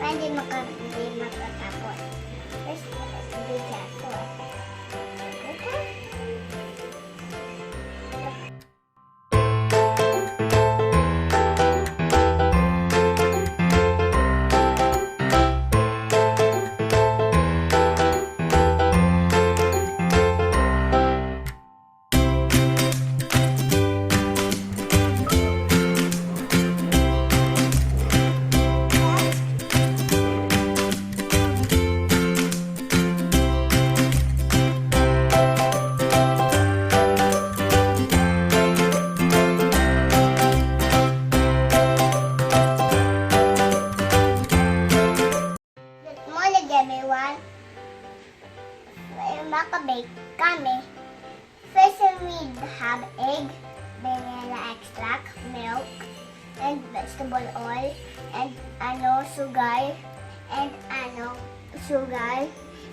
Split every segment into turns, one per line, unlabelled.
Hindi makatapos. First, be careful. Okay? Good morning, everyone. Makabake kami. First, we have egg, vanilla extract, milk, and vegetable oil, and sugar, and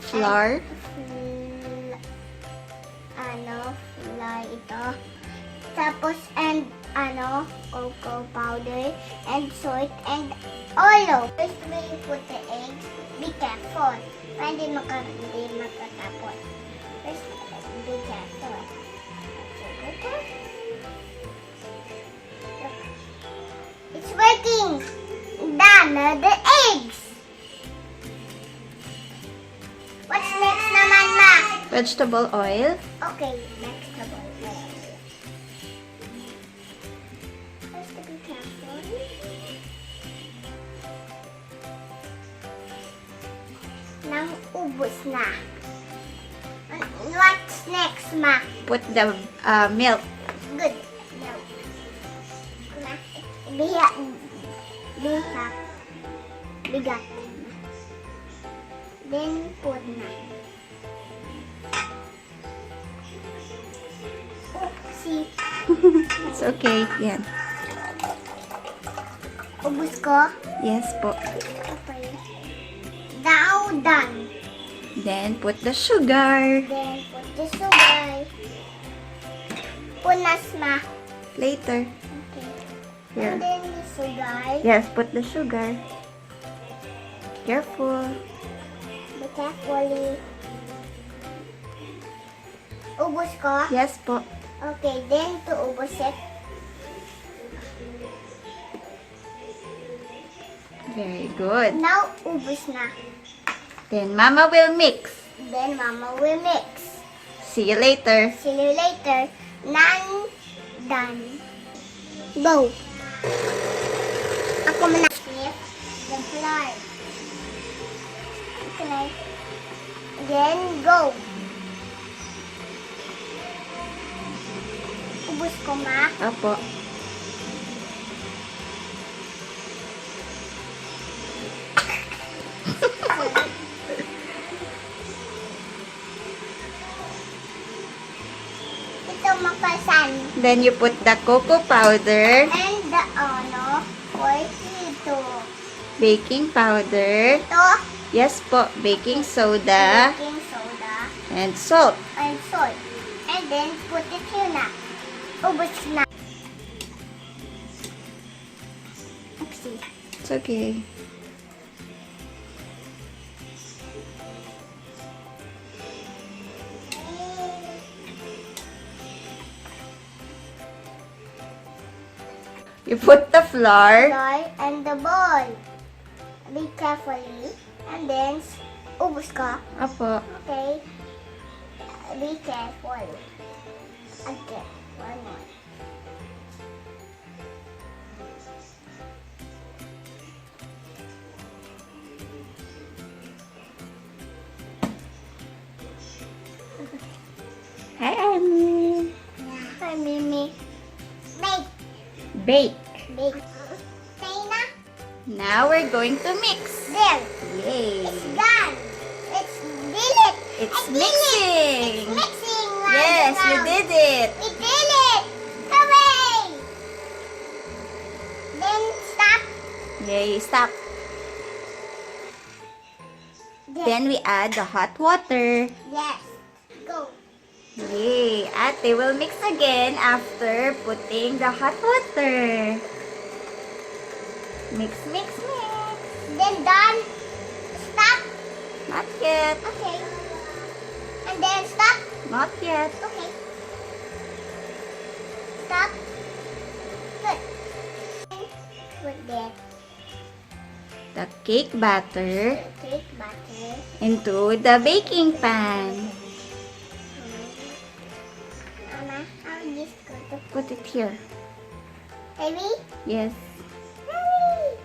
Flour.
flour ito. Tapos, and cocoa powder, and salt, and oil. First, when you put the egg, be careful. Hindi makatapos. First, be careful. Okay? It's working! Done! The eggs! What's next naman, Ma?
Vegetable oil.
Okay, vegetable oil. First, be careful. Nang ubos na. What's next, Ma?
Put the milk.
Good. No. Bigat. Then put na. Oopsie.
It's okay. Yan.
Ubos ko.
Yes po.
Okay. Now done.
Then put the sugar.
Then put the sugar. Punas, Ma.
Later.
Okay.
Here.
And then the sugar.
Yes, put the sugar. Careful.
Be carefully. Ubos ko.
Yes po.
Okay, then to ubos it.
Very good.
Now ubos na.
Then Mama will mix.
Then Mama will mix.
See you later.
See you later. Done. Go. Ako muna. Flip the flour. Okay. Then go. Ubos ko, Ma.
Opo.
Ito makasan.
Then you put the cocoa powder,
And the for ito.
baking powder.
Ito,
Yes po, baking soda,
baking soda,
and salt.
and salt. And then put it here na. Ubos na. Oopsie.
It's okay. You put the flour.
Flour and the ball. Be carefully. And then, ubos ka.
Opo.
Okay. Be careful. Again. One more.
Hi, Amy.
Hi, Mimi. Bake.
Bake.
Bake. Say na.
Now we're going to mix.
There.
Yay.
It's done. It's did it.
It's
I did it.
mixing.
It's mixing.
Yes, you did it.
We did it. Hooray. Then stop.
Yay, stop.
There.
Then we add the hot water.
Yes. Go.
Yay. Ate will mix again after putting the hot water. Mix, mix, mix.
Then done. Stop.
Not yet.
Okay. And then stop.
Not yet.
Okay. Stop. Good. Put that
The cake batter
cake batter.
into the baking pan.
Mama, how is this going to
Put it here.
heavy?
Yes.
Heavy.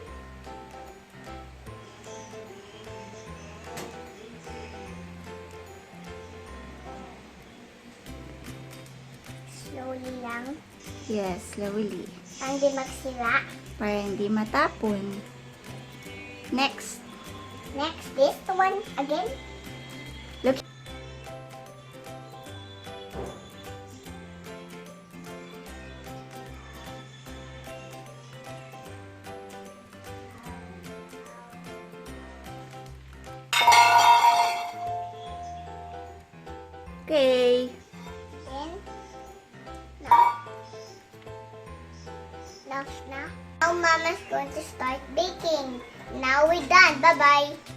Slowly lang.
Yes, slowly.
Ang di magsira.
Para hindi matapon. Next.
Next, this one again.
Look. Okay.
Then, now. Now, Mama's going to start baking. Now we're done. Bye-bye.